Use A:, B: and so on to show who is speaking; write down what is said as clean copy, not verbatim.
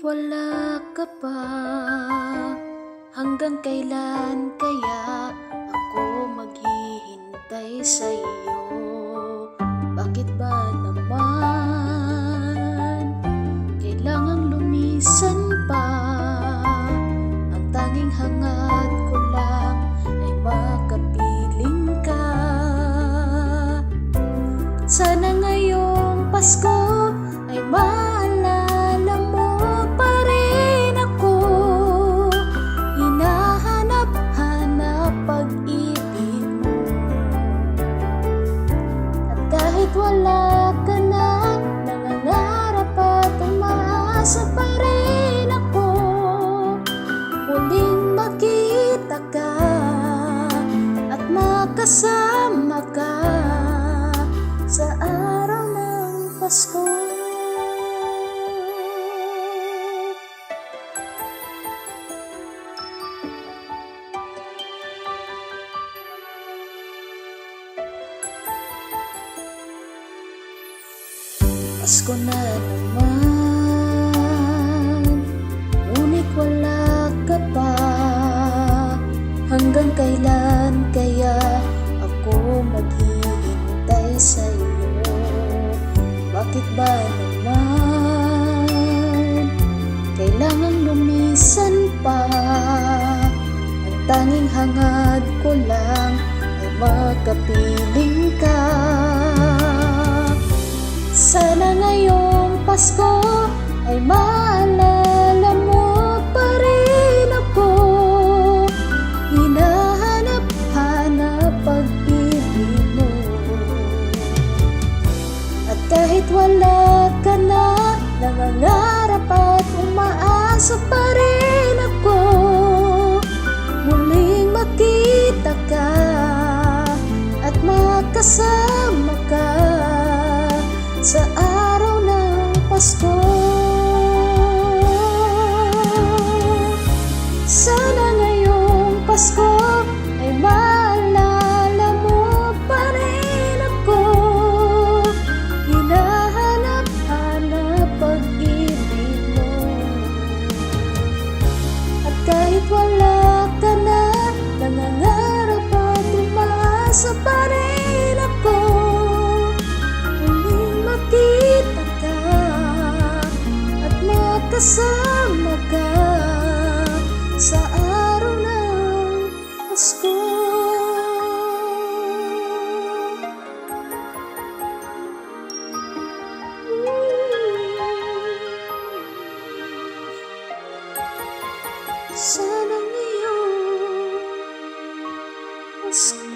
A: wala ka pa? Hanggang kailan kaya ako maghihintay sa iyo? Bakit ba naman kailangang lumisan pa? Ang tanging hangad ko lang ay makapiling ka. Sana ngayong Pasko ay maalala mo pa rin ako. Hinahanap-hanap pag-ibig mo. At kahit wala ka na, nangangarap at umaasa pa rin ako. Muling makita ka at makasama ka sa araw ng Pasko. Pasko na naman, ngunit wala ka pa. Hanggang kailan kaya ako maghihintay sa iyo? Bakit ba naman kailangang lumisan pa? Ang tanging hangad ko lang ay makapiling ka. Sana ngayong Pasko ay maalala mo pa rin ako. Hinahanap-hanap pag-ibig mo. At kahit wala ka na, nangangarap at umaasa pa rin ako. Muling makita ka at makasama ka sa araw ng Pasko. Sana ngayong Pasko ay maalala mo pa rin ako. Hinahanap-hanap pag-ibig mo. At kahit wala ka na, nangangarap at umaasa pa rin ako. Makita ka at makasama ka sa araw ng Pasko. Sana ngayong Pasko